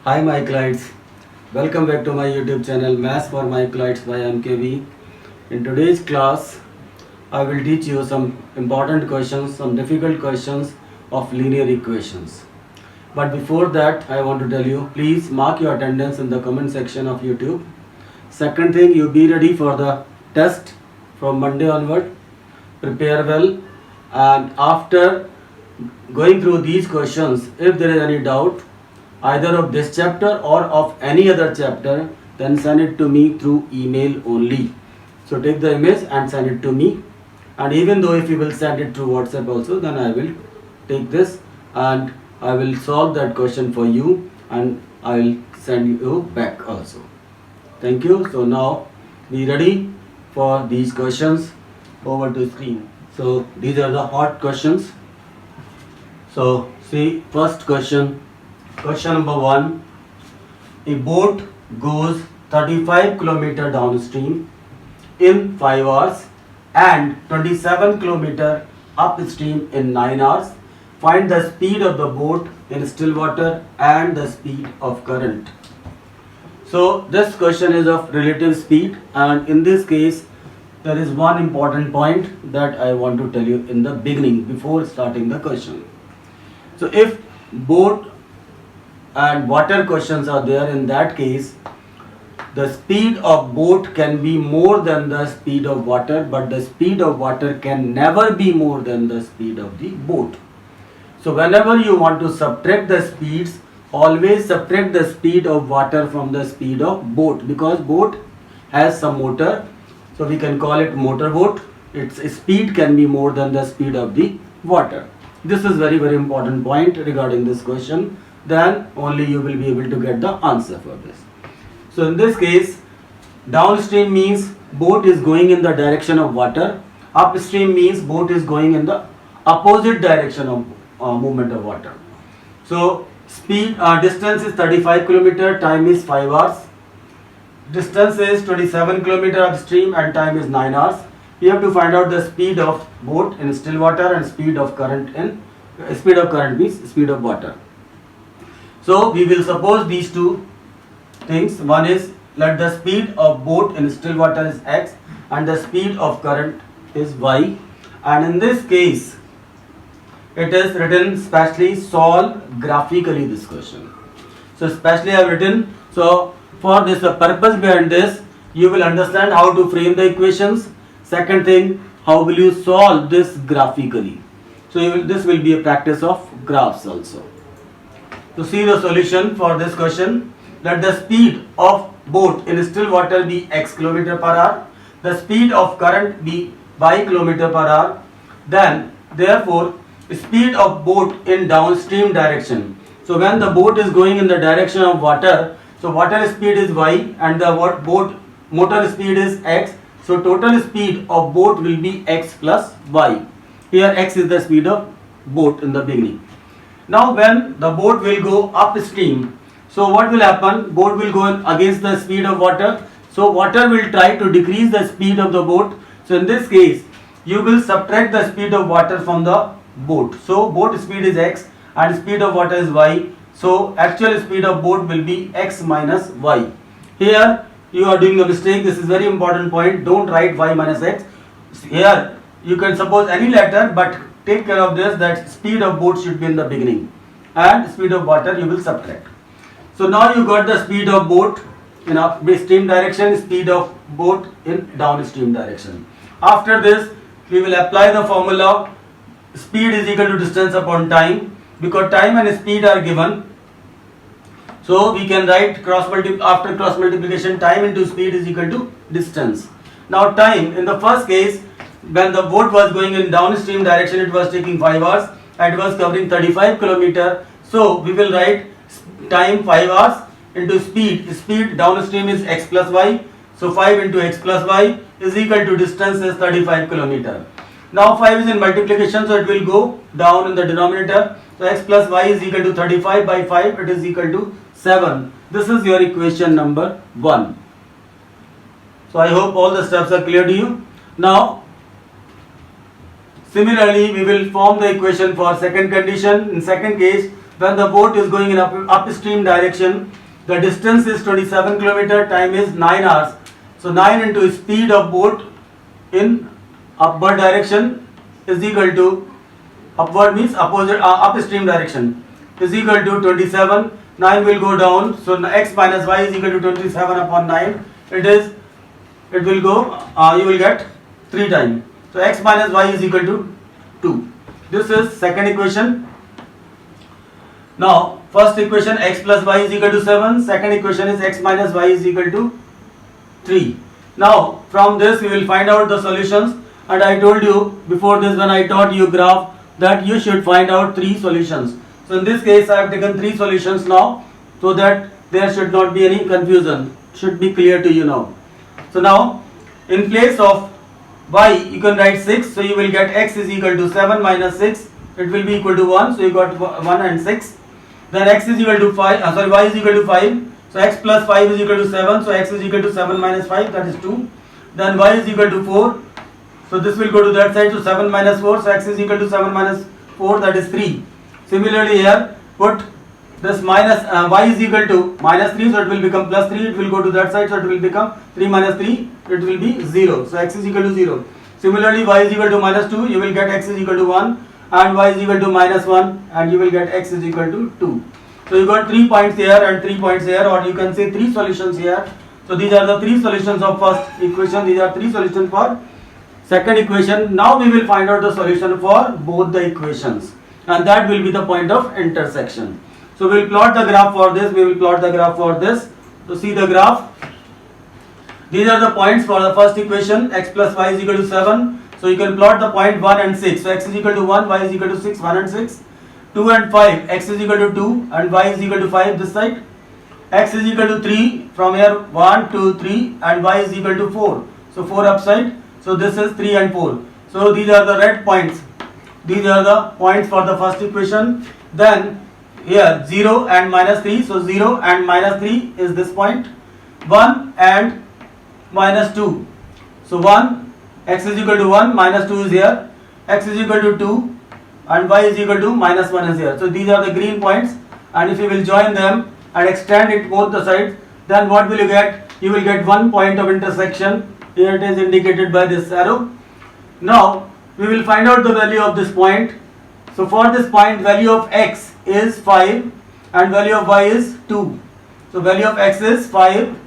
Hi Mycelites, welcome back to my YouTube channel Maths for Mycelites by MKV. In today's class, I will teach you some important questions, some difficult questions of linear equations. But before that, I want to tell you, please mark your attendance in the comment section of YouTube. Second thing, you be ready for the test from Monday onward. Prepare well, and after going through these questions, if there is any doubt either of this chapter or of any other chapter, then send it to me through email only. So take the image and send it to me, and even though if you will send it through WhatsApp also, then I will take this and I will solve that question for you and I will send you back also. Thank you. So now be ready for these questions. Over to screen. So these are the hot questions. So see, first question. Question number 1. A boat goes 35 km downstream in 5 hours and 27 km upstream in 9 hours. Find the speed of the boat in still water and the speed of current. So this question is of relative speed, and in this case there is one important point that I want to tell you in the beginning before starting the question. So if boat and water questions are there, in that case the speed of boat can be more than the speed of water, but the speed of water can never be more than the speed of the boat. So whenever you want to subtract the speeds, always subtract the speed of water from the speed of boat, because boat has some motor, so we can call it motor boat. Its speed can be more than the speed of the water. This is very important point regarding this question. Then only you will be able to get the answer for this. So in this case, downstream means boat is going in the direction of water. Upstream means boat is going in the opposite direction of movement of water. So speed distance is 35 km, time is 5 hours. Distance is 27 km upstream and time is 9 hours. You have to find out the speed of boat in still water and speed of current means speed of water. So we will suppose these two things. One is, let the speed of boat in still water is x and the speed of current is y, and in this case it is written specially, solve graphically this question. So specially I have written, so for this purpose behind this, you will understand how to frame the equations. Second thing, how will you solve this graphically. So this will be a practice of graphs also. To see the solution for this question, let the speed of boat in still water be x km per hour, the speed of current be y km per hour. Then therefore speed of boat in downstream direction. So when the boat is going in the direction of water, so water speed is y and the boat motor speed is x. So total speed of boat will be x plus y. Here x is the speed of boat in the beginning. Now when the boat will go upstream, so what will happen? Boat will go against the speed of water. So water will try to decrease the speed of the boat. So in this case, you will subtract the speed of water from the boat. So boat speed is x and speed of water is y. So actual speed of boat will be x minus y. Here you are doing a mistake. This is very important point. Don't write y minus x. Here you can suppose any letter, but take care of this, that speed of boat should be in the beginning and speed of water you will subtract. So now you got the speed of boat in upstream direction, speed of boat in downstream direction. After this we will apply the formula speed is equal to distance upon time, because time and speed are given. So we can write after cross multiplication, time into speed is equal to distance. Now time, in the first case when the boat was going in downstream direction, it was taking 5 hours and it was covering 35 km. So we will write time 5 hours into speed downstream is x plus y. So 5 into x plus y is equal to distance is 35 km. Now 5 is in multiplication, so it will go down in the denominator. So x plus y is equal to 35 by 5, it is equal to 7. This is your equation number 1. So I hope all the steps are clear to you. Now similarly we will form the equation for second condition. In second case, when the boat is going in upstream direction, the distance is 27 kilometer, time is 9 hours. So 9 into speed of boat in upward direction is equal to, upward means opposite, upstream direction, is equal to 27. 9 will go down, so x minus y is equal to 27 upon 9. It will go, you will get 3 times. So x minus y is equal to 2. This is second equation. Now first equation, x plus y is equal to 7. Second equation is x minus y is equal to 3. Now from this we will find out the solutions, and I told you before this when I taught you graph that you should find out 3 solutions. So in this case I have taken 3 solutions now, so that there should not be any confusion, should be clear to you now. So now in place of y you can write 6, so you will get x is equal to 7 minus 6, it will be equal to 1, so you got 1 and 6. Then x is equal to 5, y is equal to 5, so x plus 5 is equal to 7, so x is equal to 7 minus 5, that is 2. Then y is equal to 4, so this will go to that side, so 7 minus 4, so x is equal to 7 minus 4, that is 3. Similarly here, put this minus, y is equal to minus 3, so it will become plus 3, it will go to that side, so it will become 3 minus 3, it will be 0, so x is equal to 0. Similarly, y is equal to minus 2, you will get x is equal to 1, and y is equal to minus 1, and you will get x is equal to 2. So you got 3 points here and 3 points here, or you can say 3 solutions here. So these are the 3 solutions of first equation, these are 3 solutions for second equation. Now we will find out the solution for both the equations, and that will be the point of intersection. So we will plot the graph for this, we will plot the graph for this. To see the graph, these are the points for the first equation, x plus y is equal to 7. So you can plot the point 1 and 6. So x is equal to 1, y is equal to 6, 1 and 6. 2 and 5, x is equal to 2 and y is equal to 5 this side. X is equal to 3, from here 1, 2, 3, and y is equal to 4. So 4 upside, so this is 3 and 4. So these are the red points. These are the points for the first equation. Then here 0 and minus 3, so 0 and minus 3 is this point. 1 and minus 2, so 1, x is equal to 1, minus 2 is here, x is equal to 2, and y is equal to minus 1 is here. So these are the green points, and if you will join them and extend it both the sides, then what will you get? You will get one point of intersection. Here it is indicated by this arrow. Now we will find out the value of this point. So for this point, value of x is 5 and value of y is 2. So value of x is 5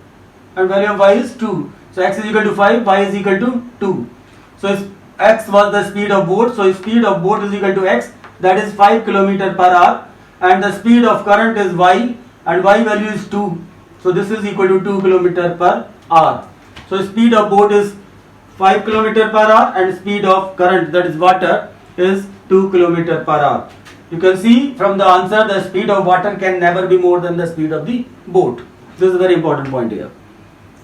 and value of y is 2. So x is equal to 5, y is equal to 2. So x was the speed of boat, so speed of boat is equal to x, that is 5 km per hour, and the speed of current is y, and y value is 2. So this is equal to 2 km per hour. So speed of boat is 5 km per hour and speed of current, that is water, is 2 km per hour. You can see from the answer the speed of water can never be more than the speed of the boat. This is a very important point here.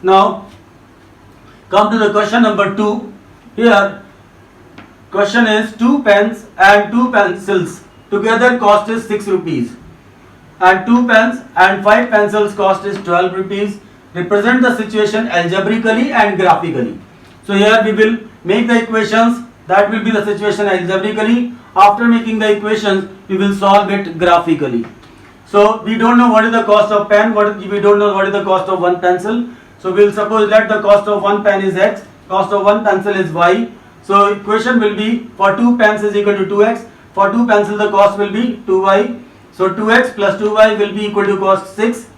Now come to the question number 2. Here question is 2 pens and 2 pencils together cost is 6 rupees, and 2 pens and 5 pencils cost is 12 rupees. Represent the situation algebraically and graphically. So here we will make the equations, that will be the situation algebraically. After making the equations, we will solve it graphically. So we don't know what is the cost of pen, we don't know what is the cost of one pencil. So we will suppose that the cost of one pen is x, cost of one pencil is y. So equation will be for 2 pens is equal to 2x, for 2 pencils the cost will be 2y. So 2x plus 2y will be equal to cost 6.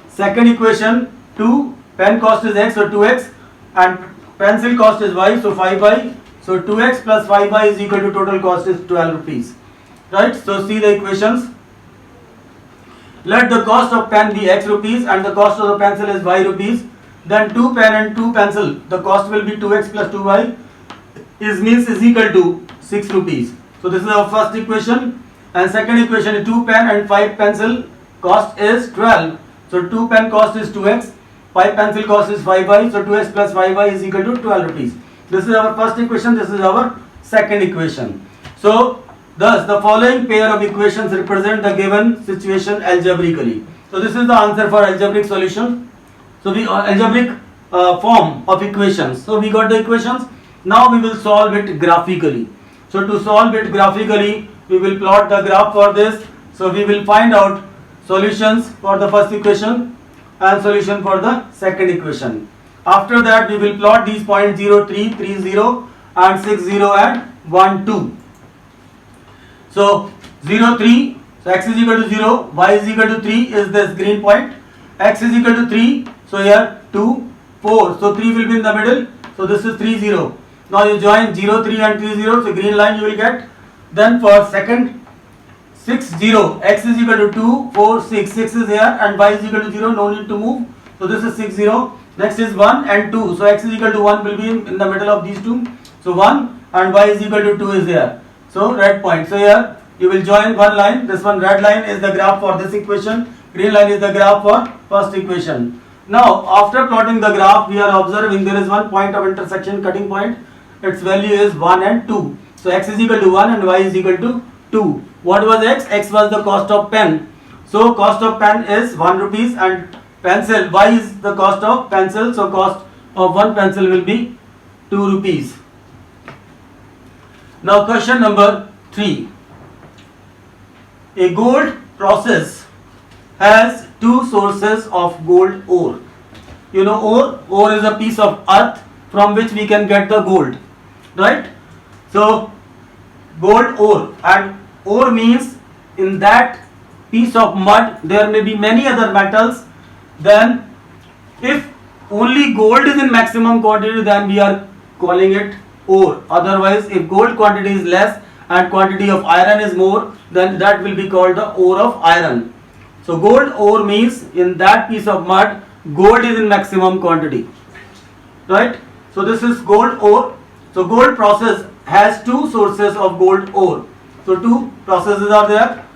Second equation, 2 pen cost is x, so 2x, and pencil cost is y, so 5y. So 2x plus 5y is equal to total cost is 12 rupees. Right? So see the equations. Let the cost of pen be x rupees and the cost of the pencil is y rupees. Then 2 pen and 2 pencil, the cost will be 2x plus 2y is equal to 6 rupees. So this is our first equation, and second equation is 2 pen and 5 pencil cost is 12. So 2 pen cost is 2x, 5 pencil cost is 5y, so 2x plus 5y is equal to 12 rupees. This is our first equation, this is our second equation. So thus the following pair of equations represent the given situation algebraically. So this is the answer for algebraic solution. So we algebraic form of equations. So we got the equations. Now we will solve it graphically. So to solve it graphically, we will plot the graph for this. So we will find out solutions for the first equation and solution for the second equation. After that we will plot these points 0, 3, 3, 0 and 6, 0 and 1, 2. So 0, 3, so x is equal to 0, y is equal to 3 is this green point, x is equal to 3, so here 2, 4, so 3 will be in the middle, so this is 3, 0. Now you join 0, 3 and 3, 0, so green line you will get. Then for second 6, 0, x is equal to 2, 4, 6, 6 is here and y is equal to 0, no need to move, so this is 6, 0. Next is 1 and 2, so x is equal to 1 will be in the middle of these two, so 1 and y is equal to 2 is here, so red point. So here you will join one line, this one red line is the graph for this equation, green line is the graph for first equation. Now after plotting the graph we are observing there is one point of intersection, cutting point, its value is 1 and 2. So x is equal to 1 and y is equal to 2. What was x? X was the cost of pen. So cost of pen is 1 rupees and pencil, y is the cost of pencil, so cost of one pencil will be 2 rupees. Now question number 3. A gold process has two sources of gold ore. You know ore is a piece of earth from which we can get the gold, right? So gold ore, and ore means in that piece of mud there may be many other metals. Then if only gold is in maximum quantity, then we are calling it ore. Otherwise if gold quantity is less and quantity of iron is more, then that will be called the ore of iron. So gold ore means in that piece of mud gold is in maximum quantity, right? So this is gold ore. So gold process has two sources of gold ore. So two processes are there,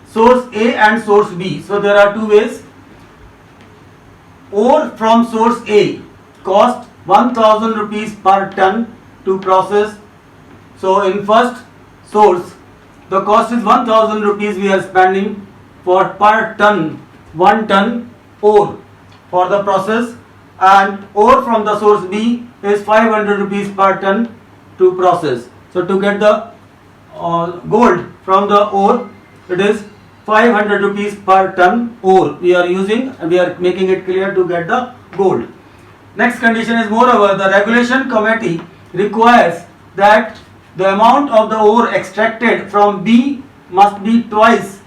source A and source B. So there are two ways. Ore from source A cost 1000 rupees per ton to process. So in first source the cost is 1000 rupees we are spending for per ton, 1 ton ore for the process, and ore from the source B is 500 rupees per ton to process. So to get the gold from the ore, it is 500 rupees per ton ore we are using, and we are making it clear to get the gold. Next condition is, moreover the regulation committee requires that the amount of the ore extracted from B must be twice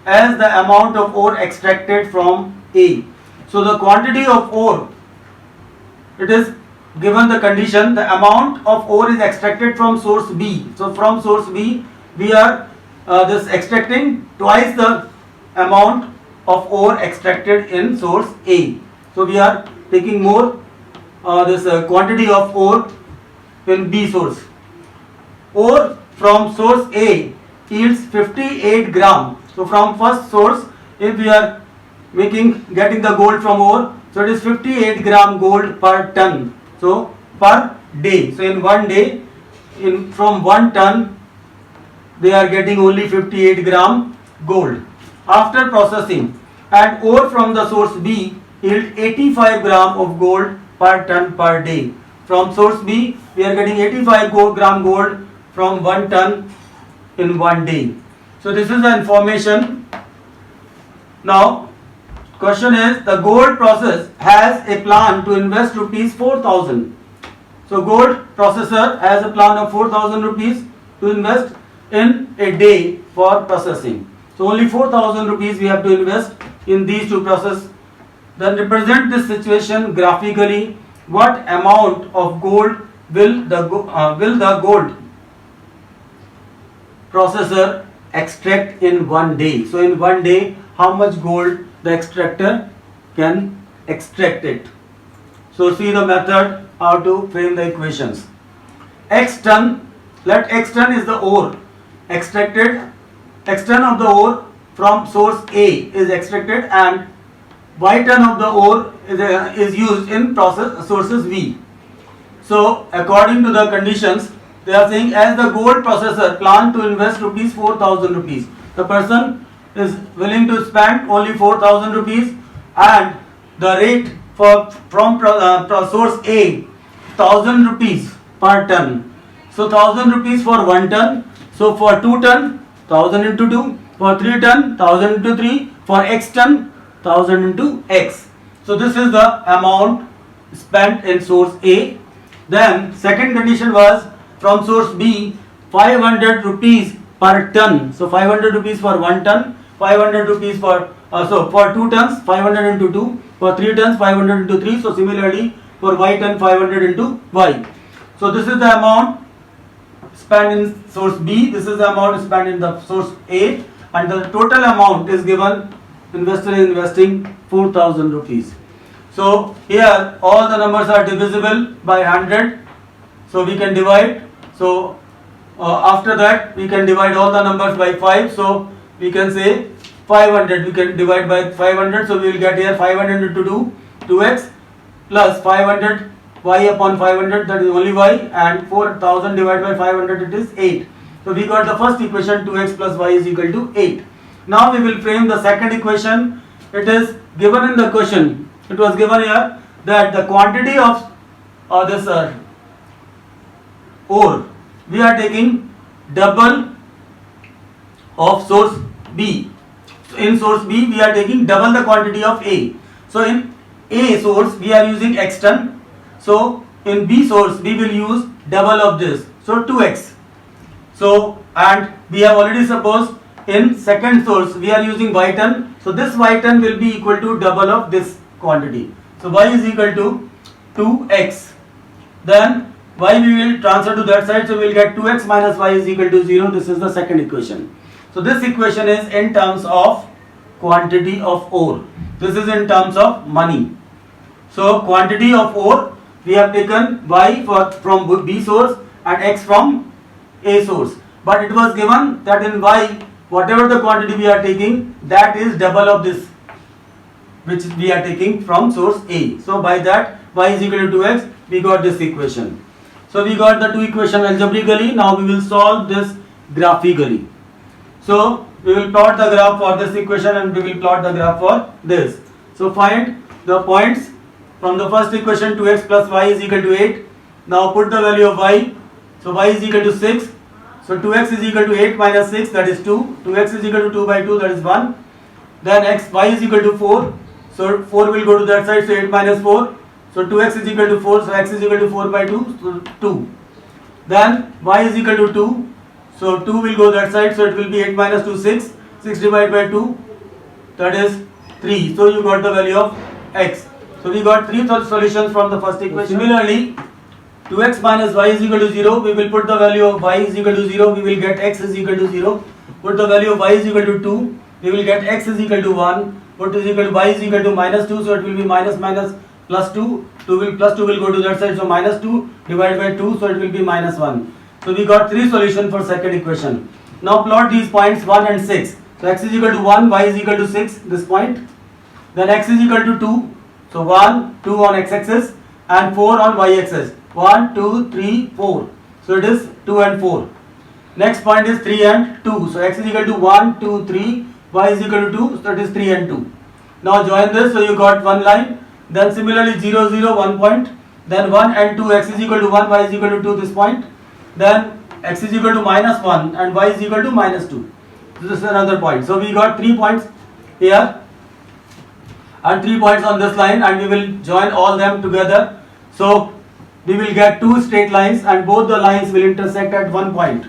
as the amount of ore extracted from A. So the quantity of ore, it is given the condition, the amount of ore is extracted from source B. So from source B we are this extracting twice the amount of ore extracted in source A. So we are taking more this quantity of ore in B source. Ore from source A yields 58 gram. So from first source, if we are getting the gold from ore, so it is 58 gram gold per ton. So per day. So in one day, from 1 ton, they are getting only 58 gram gold. After processing, and ore from the source B yield 85 gram of gold per ton per day. From source B, we are getting 85 gram gold from 1 ton in one day. So this is the information. Now question is, the gold process has a plan to invest rupees 4000. So gold processor has a plan of 4000 rupees to invest in a day for processing. So only 4000 rupees we have to invest in these two processes. Then represent this situation graphically. What amount of gold will the gold processor extract in one day? So in one day, how much gold the extractor can extract it? So see the method how to frame the equations. X ton, let X ton is the ore extracted. X ton of the ore from source A is extracted, and Y ton of the ore is used in process sources B. So according to the conditions, they are saying, as the gold processor plan to invest rupees 4000 rupees, the person is willing to spend only 4000 rupees, and the rate from source A 1000 rupees per ton. So 1000 rupees for 1 ton. So for 2 ton, 1000 into 2, For 3 ton, 1000 into 3. For x ton, 1000 into x. So this is the amount spent in source A. Then second condition was from source B, 500 rupees per ton. So 500 rupees for 1 ton, 500 rupees for so for 2 tons, 500 into 2. For 3 tons, 500 into 3. So similarly for y ton, 500 into y. So this is the amount spent in source B. This is the amount spent in the source A, and the total amount is given. Investor is investing 4,000 rupees. So here all the numbers are divisible by 100. So we can divide. So after that we can divide all the numbers by 5. So we can say 500. We can divide by 500. So we will get here 500 into 2, 2x plus 500 y upon 500, that is only y, and 4000 divided by 500, it is 8. So we got the first equation, 2x plus y is equal to 8. Now we will frame the second equation. It is given in the question. It was given here that the quantity of this ore, we are taking double of source B. So in source B we are taking double the quantity of A. So in A source we are using x ton. So in B source we will use double of this. So 2x. So and we have already supposed in second source we are using y ton. So this y ton will be equal to double of this quantity. So y is equal to 2x. Then y we will transfer to that side. So we will get 2x minus y is equal to 0. This is the second equation. So this equation is in terms of quantity of ore. This is in terms of money. So quantity of ore, we have taken y from B source and x from A source. But it was given that in y, whatever the quantity we are taking, that is double of this, which we are taking from source A. So by that, y is equal to 2x, we got this equation. So we got the two equations algebraically. Now we will solve this graphically. So we will plot the graph for this equation and we will plot the graph for this. So find the points from the first equation. 2x plus y is equal to 8. Now put the value of y. So y is equal to 6. So 2x is equal to 8 minus 6, that is 2. 2x is equal to 2 by 2, that is 1. Then y is equal to 4. So 4 will go to that side, so 8 minus 4. So 2x is equal to 4, so x is equal to 4 by 2, so 2. Then y is equal to 2. So 2 will go that side, so it will be 8 minus 2, 6. 6 divided by 2, that is 3. So you got the value of x. So we got three solutions from the first equation. Similarly, 2x minus y is equal to 0. We will put the value of y is equal to 0. We will get x is equal to 0. Put the value of y is equal to 2. We will get x is equal to 1. Put is equal to y is equal to minus 2. So it will be minus minus plus 2. Plus 2 will go to that side. So minus 2 divided by 2. So it will be minus 1. So we got three solutions for second equation. Now plot these points 1 and 6. So x is equal to 1, y is equal to 6, this point. Then x is equal to 2. So 1, 2 on x-axis and 4 on y-axis. 1, 2, 3, 4. So it is 2 and 4. Next point is 3 and 2. So x is equal to 1, 2, 3. Y is equal to 2. So it is 3 and 2. Now join this. So you got one line. Then similarly 0, 0, 1 point. Then 1 and 2. X is equal to 1. Y is equal to 2. This point. Then x is equal to minus 1 and y is equal to minus 2. This is another point. So we got 3 points here and 3 points on this line, and we will join all them together. So we will get two straight lines and both the lines will intersect at one point.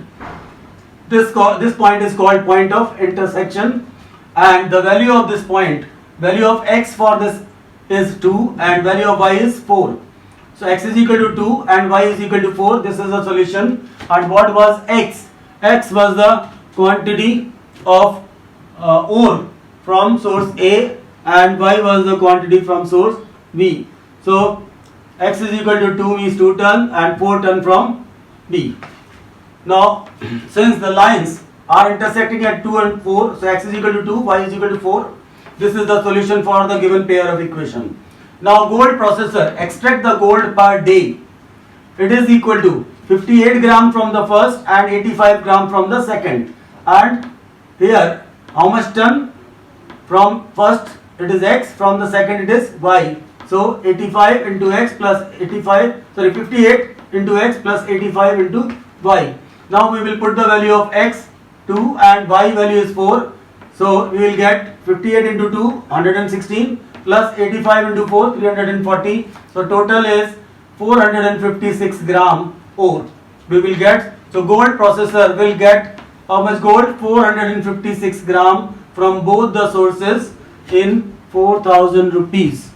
This point is called point of intersection, and the value of this point, value of x for this is 2 and value of y is 4. So x is equal to 2 and y is equal to 4. This is the solution. And what was x? X was the quantity of ore from source A and y was the quantity from source B. So x is equal to 2 means 2 ton and 4 ton from B. Now since the lines are intersecting at 2 and 4, so x is equal to 2, y is equal to 4. This is the solution for the given pair of equation. Now gold processor, extract the gold per day. It is equal to 58 gram from the first and 85 gram from the second. And here how much ton? From first it is x, from the second it is y. So 85 into x plus 58 into x plus 85 into y. Now we will put the value of x 2 and y value is 4. So we will get 58 into 2, 116 plus 85 into 4, 340. So total is 456 gram ore. We will get, so gold processor will get how much gold? 456 gram from both the sources in 4,000 rupees.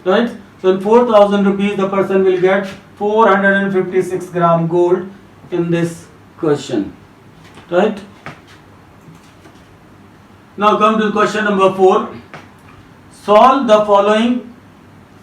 Right? So in 4,000 rupees the person will get 456 gram gold in this question. Right? Now come to question number 4. Solve the following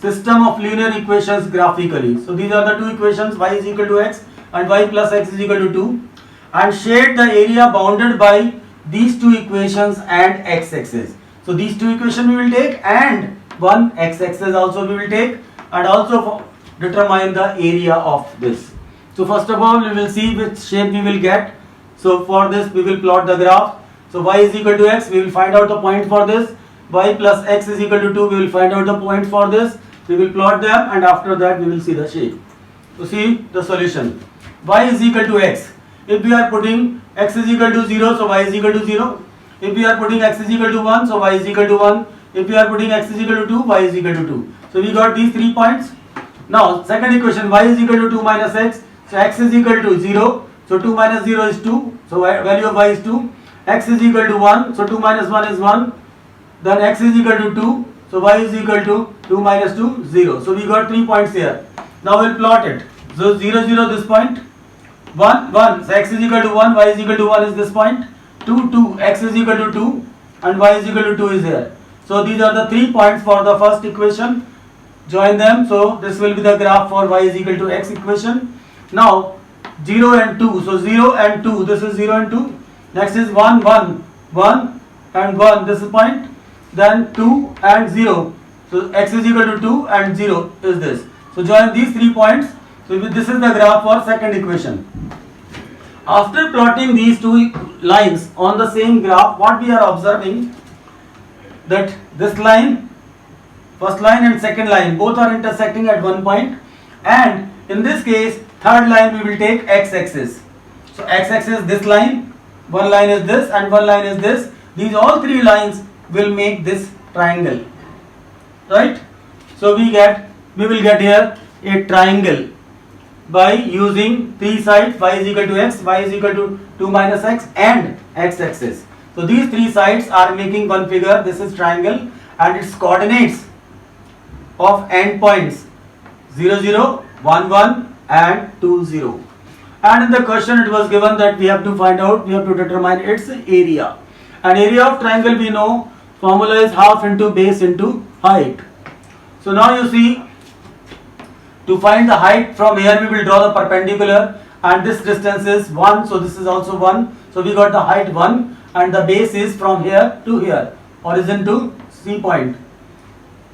system of linear equations graphically. So these are the two equations, y is equal to x and y plus x is equal to 2, and shade the area bounded by these two equations and x-axis. So these two equations we will take and one x-axis also we will take, and also determine the area of this. So first of all we will see which shape we will get. So for this we will plot the graph. So y is equal to x, we will find out the point for this. Y plus x is equal to 2, we will find out the point for this. We will plot them and after that we will see the shape. So see the solution. Y is equal to x. If we are putting x is equal to 0, so y is equal to 0. If we are putting x is equal to 1, so y is equal to 1. If we are putting x is equal to 2, y is equal to 2. So we got these 3 points. Now second equation, y is equal to 2 minus x. So x is equal to 0. So 2 minus 0 is 2. So value of y is 2. X is equal to 1. So 2 minus 1 is 1. Then x is equal to 2. So y is equal to 2 minus 2, 0. So we got 3 points here. Now we'll plot it. So 0, 0 this point. 1, 1. So x is equal to 1, y is equal to 1 is this point. 2, 2. X is equal to 2 and y is equal to 2 is here. So these are the 3 points for the first equation. Join them. So this will be the graph for y is equal to x equation. Now 0 and 2. So 0 and 2. This is 0 and 2. Next is 1, 1. 1 and 1. This is point. Then 2 and 0. So x is equal to 2 and 0 is this. So join these 3 points. So this is the graph for second equation. After plotting these two lines on the same graph, what we are observing that this line, first line and second line, both are intersecting at one point, and in this case third line we will take x-axis. So x-axis this line, one line is this and one line is this. These all 3 lines will make this triangle, right? So we will get here a triangle by using 3 sides, y is equal to x, y is equal to 2 minus x and x-axis. So these 3 sides are making one figure. This is triangle and its coordinates of endpoints 0, 0, 1, 1 and 2, 0. And in the question it was given that we have to find out, we have to determine its area. And area of triangle we know, formula is half into base into height. So now you see, to find the height from here we will draw the perpendicular, and this distance is 1, so this is also 1. So we got the height 1 and the base is from here to here, origin to C point,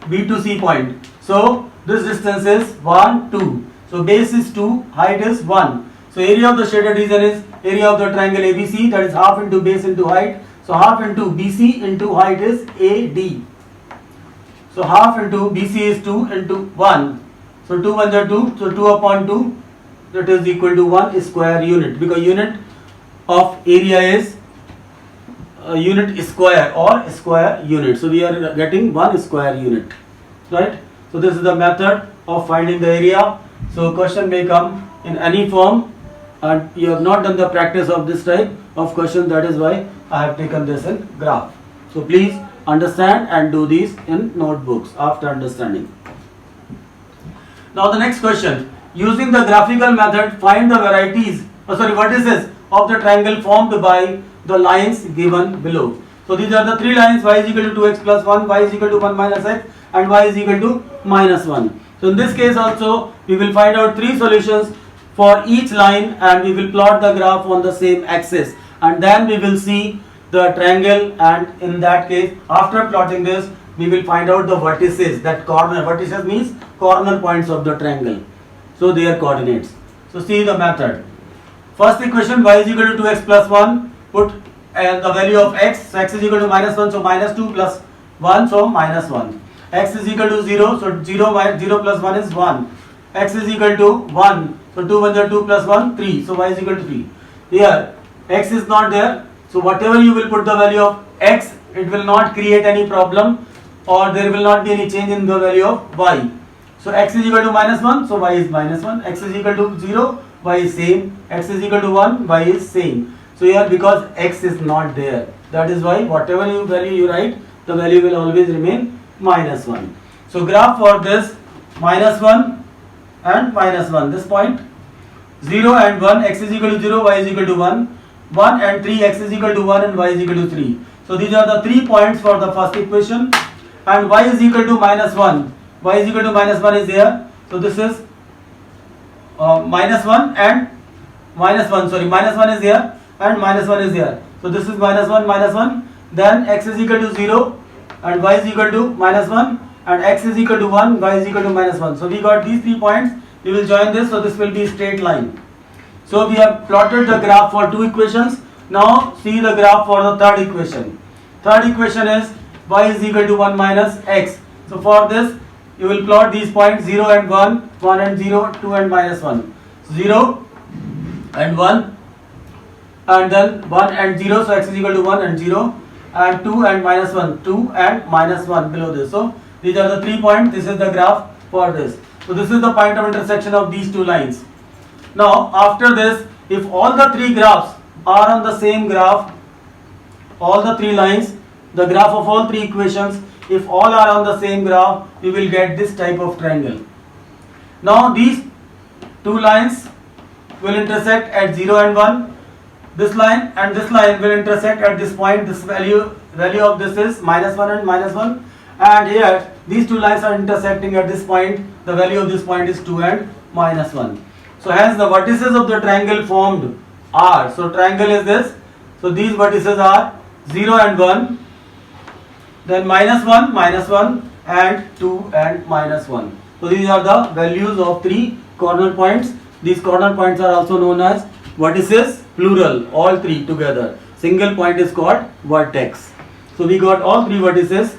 B to C point. So this distance is 1, 2. So base is 2, height is 1. So area of the shaded region is area of the triangle ABC, that is half into base into height. So half into BC into height is AD. So half into BC is 2 into 1. So 2 1 are 2. So 2 upon 2, that is equal to 1 square unit, because unit of area is unit square or square unit. So we are getting 1 square unit, right? So this is the method of finding the area. So question may come in any form, and you have not done the practice of this type of question, that is why I have taken this in graph. So please understand and do these in notebooks after understanding. Now the next question, using the graphical method find the vertices of the triangle formed by the lines given below. So these are the 3 lines, y is equal to 2x plus 1, y is equal to 1 minus x and y is equal to minus 1. So in this case also we will find out 3 solutions for each line and we will plot the graph on the same axis, and then we will see the triangle, and in that case after plotting this we will find out the vertices, that vertices means corner points of the triangle, so their coordinates. So see the method. First equation, y is equal to 2x plus 1, put the value of x, so x is equal to minus 1, so minus 2 plus 1, so minus 1. X is equal to 0, so 0 plus 1 is 1. X is equal to 1, so 2 1 are 2 plus 1, 3, so y is equal to 3. Here x is not there, so whatever you will put the value of x it will not create any problem, or there will not be any change in the value of y. So x is equal to -1, so y is -1. X is equal to 0, y is same. X is equal to 1, y is same. So here because x is not there, that is why whatever value you write, the value will always remain -1. So graph for this -1 and -1, this point 0 and 1, x is equal to 0, y is equal to 1, 1 and 3, x is equal to 1 and y is equal to 3. So these are the 3 points for the first equation, and y is equal to -1. Y is equal to -1 is here. So this is -1 and -1, sorry, -1 is here and -1 is here. So this is -1, -1, then x is equal to 0 and y is equal to -1, and x is equal to 1, y is equal to -1. So we got these 3 points. We will join this, so this will be a straight line. So we have plotted the graph for 2 equations. Now see the graph for the third equation. Third equation is y is equal to 1 minus x. So for this you will plot these points 0 and 1, 1 and 0, 2 and -1. 0 and 1, and then 1 and 0, so x is equal to 1 and 0, and 2 and -1, 2 and -1 below this. So these are the 3 points. This is the graph for this. So this is the point of intersection of these 2 lines. Now after this, if all the 3 graphs are on the same graph, all the 3 lines, the graph of all 3 equations, if all are on the same graph, we will get this type of triangle. Now these 2 lines will intersect at 0 and 1. This line and this line will intersect at this point. This value of this is -1 and -1, and here these 2 lines are intersecting at this point. The value of this point is 2 and -1. So hence the vertices of the triangle formed are, so triangle is this. So these vertices are 0 and 1, then -1, -1, and 2 and -1. So these are the values of 3 corner points. These corner points are also known as vertices, plural, all 3 together. Single point is called vertex. So we got all 3 vertices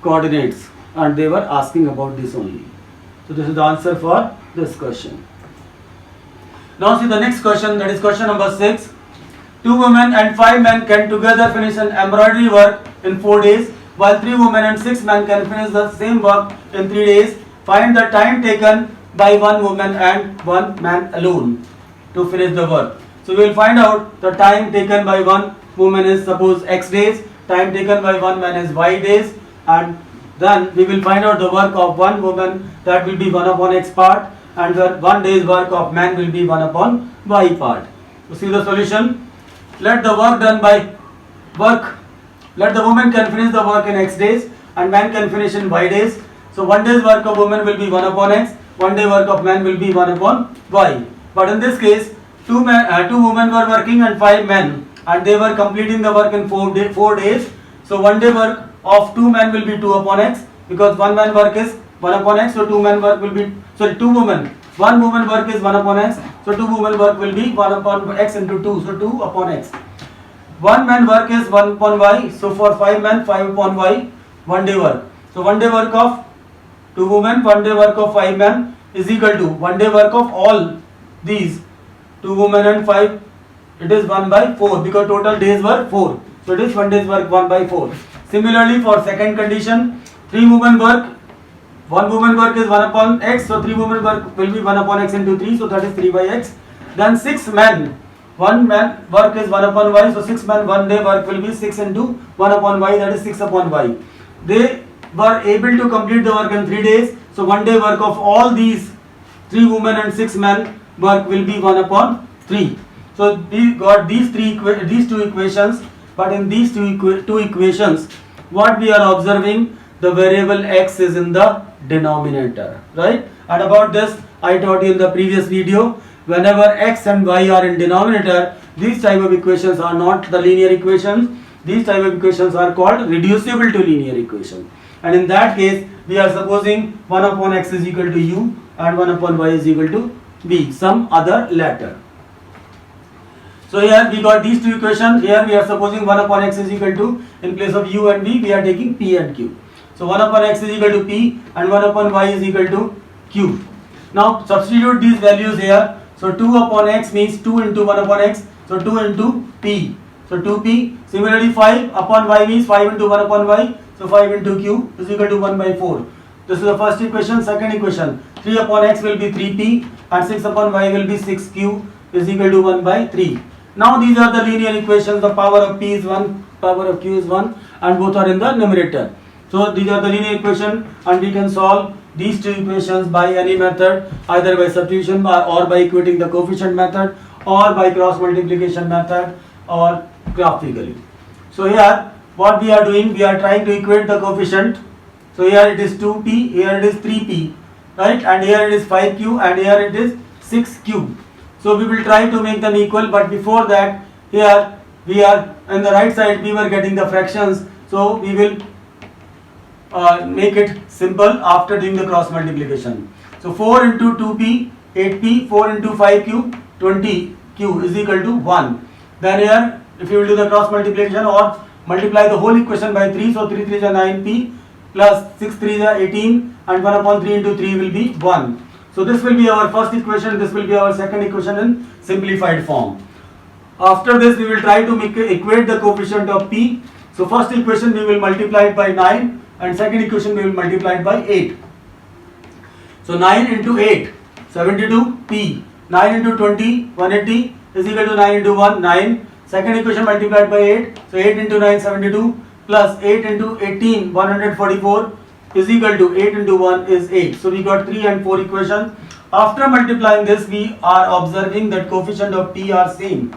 coordinates, and they were asking about this only. So this is the answer for this question. Now see the next question, that is question number 6. 2 women and 5 men can together finish an embroidery work in 4 days, while 3 women and 6 men can finish the same work in 3 days. Find the time taken by 1 woman and 1 man alone to finish the work. So we will find out the time taken by 1 woman is suppose x days, time taken by 1 man is y days, and then we will find out the work of 1 woman, that will be 1 upon x part, and the 1 day's work of man will be 1 upon y part. So see the solution. Let the work done by let the woman can finish the work in x days and man can finish in y days. So 1 day's work of woman will be 1 upon x, 1 day work of man will be 1 upon y. But in this case, 2 women were working and 5 men, and they were completing the work in 4 days. So 1 day work of 2 men will be 2 upon x, because 1 man work is 1 upon x, so 2 men work will be, sorry, 2 women. 1 woman work is 1 upon x, so 2 women work will be 1 upon x into 2, so 2 upon x. 1 man work is 1 upon y, so for 5 men 5 upon y, 1 day work. So 1 day work of 2 women, 1 day work of 5 men is equal to 1 day work of all these 2 women and 5, it is 1 by 4, because total days were 4. So it is 1 day's work 1 by 4. Similarly for second condition, 3 women work, 1 woman work is 1 upon x, so 3 women work will be 1 upon x into 3, so that is 3 by x. Then 6 men, 1 man work is 1 upon y, so 6 men 1 day work will be 6 into 1 upon y, that is 6 upon y. They were able to complete the work in 3 days, so 1 day work of all these 3 women and 6 men work will be 1 upon 3. So we got these 2 equations, but in these two equations, what we are observing, the variable x is in the denominator, right? And about this I taught you in the previous video. Whenever x and y are in denominator, these type of equations are not the linear equations. These type of equations are called reducible to linear equation. And in that case, we are supposing 1 upon x is equal to u and 1 upon y is equal to b, some other letter. So here we got these 2 equations. Here we are supposing 1 upon x is equal to, in place of u and v, we are taking p and q. So 1 upon x is equal to p and 1 upon y is equal to q. Now substitute these values here. So 2 upon x means 2 into 1 upon x. So 2 into p. So 2p. Similarly 5 upon y means 5 into 1 upon y. So 5 into q is equal to 1 by 4. This is the first equation. Second equation, 3 upon x will be 3p and 6 upon y will be 6q is equal to 1 by 3. Now these are the linear equations. The power of p is 1, power of q is 1 and both are in the numerator. So these are the linear equation and we can solve these two equations by any method, either by substitution or by equating the coefficient method or by cross multiplication method or graphically. So here what we are doing, we are trying to equate the coefficient. So here it is 2p, here it is 3p, right, and here it is 5q and here it is 6q. So we will try to make them equal, but before that here we are on the right side we were getting the fractions, so we will make it simple after doing the cross multiplication. So 4 into 2p 8p, 4 into 5q 20q is equal to 1. Then here if you will do the cross multiplication or multiply the whole equation by 3, so 3 3 is 9p plus 6 3 is 18 and 1 upon 3 into 3 will be 1. So this will be our first equation, this will be our second equation in simplified form. After this we will try to equate the coefficient of p. So first equation we will multiply it by 9 and second equation we will multiply it by 8. So 9 into 8, 72p, 9 into 20, 180 is equal to 9 into 1, 9. Second equation multiplied by 8, so 8 into 9, 72 plus 8 into 18, 144 is equal to 8 into 1 is 8. So we got 3 and 4 equations. After multiplying this we are observing that coefficient of p are same.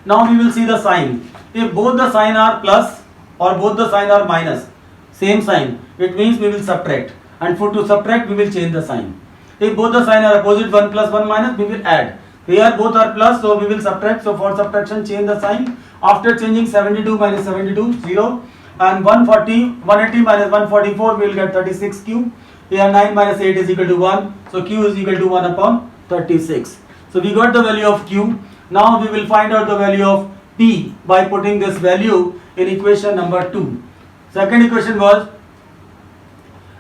Now we will see the sign. If both the sign are plus or both the sign are minus, same sign, it means we will subtract, and for to subtract we will change the sign. If both the sign are opposite, 1 plus 1 minus, we will add. Here both are plus, so we will subtract. So for subtraction change the sign. After changing 72 minus 72, 0, and 180 minus 144 we will get 36q. Here 9 minus 8 is equal to 1, so q is equal to 1 upon 36. So we got the value of q. Now we will find out the value of p by putting this value in equation number 2. Second equation was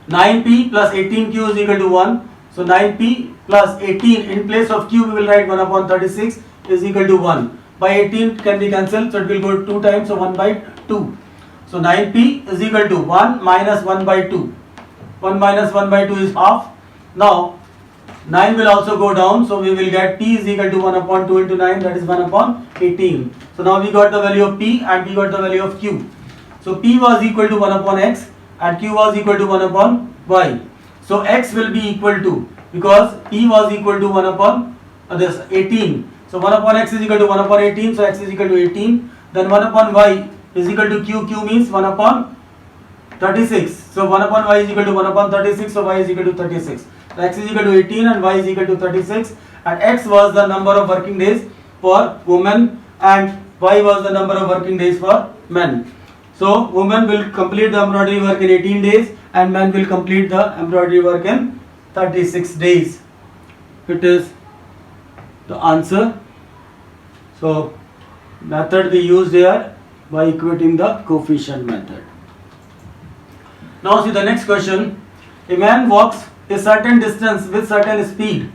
9p plus 18q is equal to 1. So 9p plus 18, in place of q we will write 1 upon 36 is equal to 1. By 18 can be cancelled, so it will go 2 times, so 1 by 2. So 9p is equal to 1 minus 1 by 2. 1 minus 1 by 2 is half. Now 9 will also go down, so we will get p is equal to 1 upon 2 into 9, that is 1 upon 18. So now we got the value of p and we got the value of q. So p was equal to 1 upon x and q was equal to 1 upon y. So x will be equal to, because p was equal to 1 upon this 18. So 1 upon x is equal to 1 upon 18, so x is equal to 18. Then 1 upon y is equal to q, q means 1 upon 36. So 1 upon y is equal to 1 upon 36, so y is equal to 36. So x is equal to 18 and y is equal to 36, and x was the number of working days for women and y was the number of working days for men. So women will complete the embroidery work in 18 days and men will complete the embroidery work in 36 days. It is the answer. So method we used here by equating the coefficient method. Now see the next question. A man walks a certain distance with certain speed.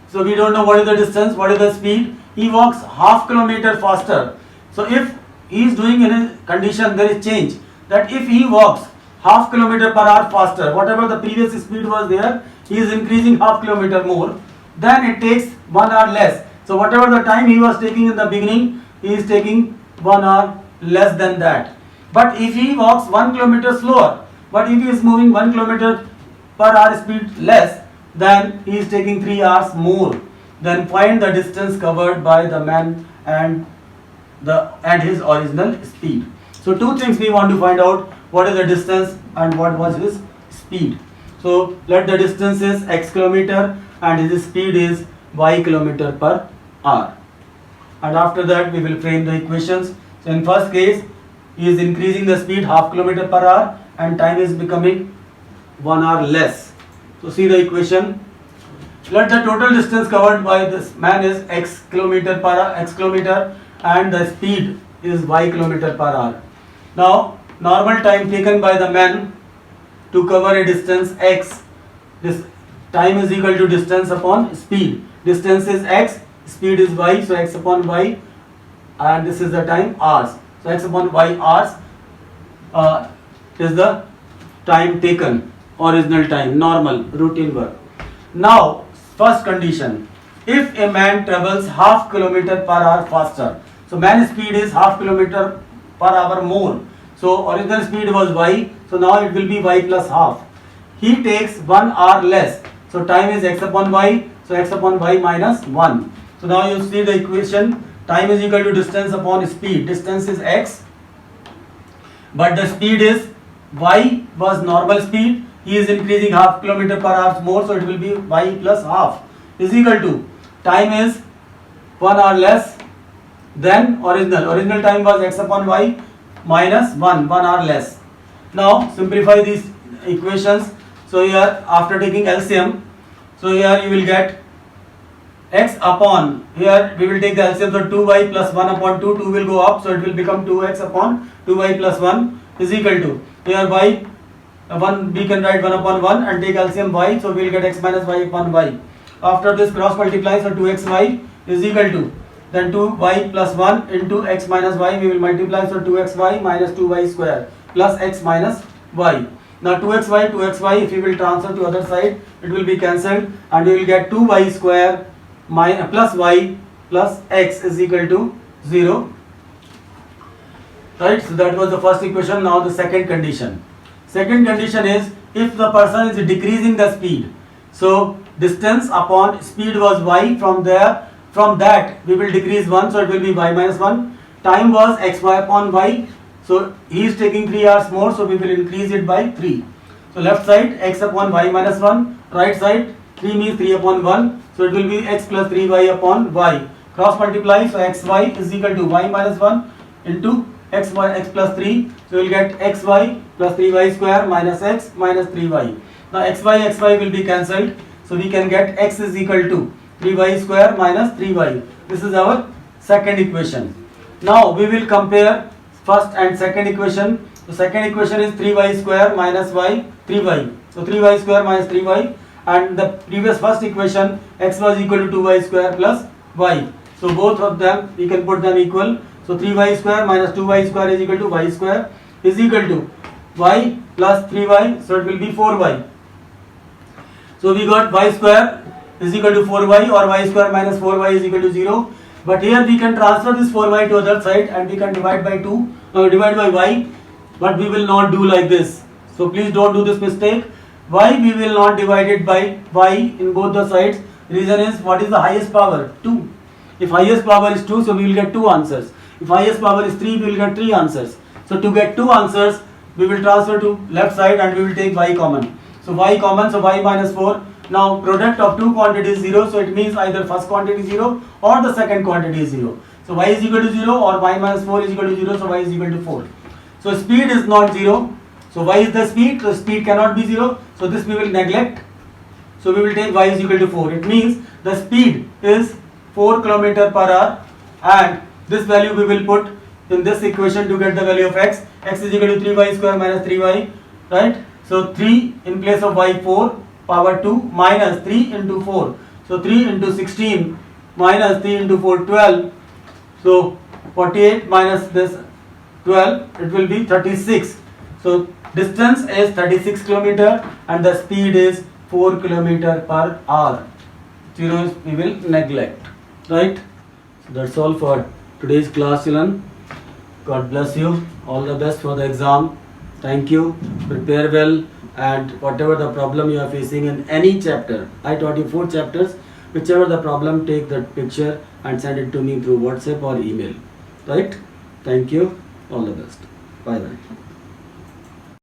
So we don't know what is the distance, what is the speed. He walks half kilometer faster. So if he is doing in a condition, there is change, that if he walks half kilometer per hour faster, whatever the previous speed was there, he is increasing half kilometer more, then it takes 1 hour less. So whatever the time he was taking in the beginning, he is taking 1 hour less than that. But if he walks 1 kilometer slower, but if he is moving 1 kilometer per hour speed less, then he is taking 3 hours more. Then find the distance covered by the man and his original speed. So two things we want to find out: what is the distance and what was his speed. So let the distance is x kilometer and his speed is y kilometer per hour. And after that we will frame the equations. So in first case, he is increasing the speed half kilometer per hour and time is becoming 1 hour less. So see the equation. Let the total distance covered by this man is x kilometer per hour, x kilometer, and the speed is y kilometer per hour. Now normal time taken by the man to cover a distance x, this time is equal to distance upon speed. Distance is x, speed is y, so x upon y and this is the time hours. So x upon y hours is the time taken, original time, normal routine work. Now first condition, if a man travels half kilometer per hour faster, so man's speed is half kilometer per hour more, so original speed was y, so now it will be y plus half. He takes 1 hour less, so time is x upon y, so x upon y minus 1. So now you see the equation, time is equal to distance upon speed. Distance is x, but the speed is y was normal speed, he is increasing half kilometer per hour more, so it will be y plus half is equal to time is 1 hour less than original time was x upon y minus 1 hour less. Now simplify these equations. So here after taking LCM, so here you will get x upon, here we will take the LCM, so 2y plus 1 upon 2, 2 will go up, so it will become 2x upon 2y plus 1 is equal to, here y 1, we can write 1 upon 1 and take LCM y, so we will get x minus y upon y. After this cross multiply, so 2xy is equal to, then 2y plus 1 into x minus y, we will multiply, so 2xy minus 2y square plus x minus y. Now 2xy, if you will transfer to other side, it will be cancelled and you will get 2y square plus y plus x is equal to 0. Right, so that was the first equation. Now the second condition. Second condition is, if the person is decreasing the speed, so distance upon speed was y, from that we will decrease 1, so it will be y minus 1. Time was xy upon y, so he is taking 3 hours more, so we will increase it by 3. So left side x upon y minus 1, right side 3 means 3 upon 1, so it will be x plus 3y upon y. Cross multiply, so xy is equal to y minus 1 into x plus 3, so we will get xy plus 3y square minus x minus 3y. Now xy will be cancelled, so we can get x is equal to 3y square minus 3y. This is our second equation. Now we will compare first and second equation. The second equation is 3y square minus y 3y. So 3y square minus 3y, and the previous first equation x was equal to 2y square plus y. So both of them we can put them equal. So 3y square minus 2y square is equal to y square is equal to y plus 3y, so it will be 4y. So we got y square is equal to 4y, or y square minus 4y is equal to 0. But here we can transfer this 4y to other side and we can divide by 2, divide by y, but we will not do like this. So please don't do this mistake. Why we will not divide it by y in both the sides? Reason is, what is the highest power? 2. If highest power is 2, so we will get 2 answers. If highest power is 3, we will get 3 answers. So to get 2 answers, we will transfer to left side and we will take y common. So y common, so y minus 4. Now product of two quantities is 0, so it means either first quantity is 0 or the second quantity is 0. So y is equal to 0 or y minus 4 is equal to 0, so y is equal to 4. So speed is not 0. So y is the speed, so speed cannot be 0. So this we will neglect. So we will take y is equal to 4. It means the speed is 4 km per hour, and this value we will put in this equation to get the value of x. X is equal to 3y square minus 3y, right? So 3 in place of y, 4 power 2 minus 3 into 4. So 3 into 16 minus 3 into 4, 12. So 48 minus this 12, it will be 36. So distance is 36 km and the speed is 4 km per hour. Zeros we will neglect, right? So that's all for today's class, children. God bless you. All the best for the exam. Thank you. Prepare well, and whatever the problem you are facing in any chapter, I taught you 4 chapters. Whichever the problem, take that picture and send it to me through WhatsApp or email. Right? Thank you. All the best. Bye bye.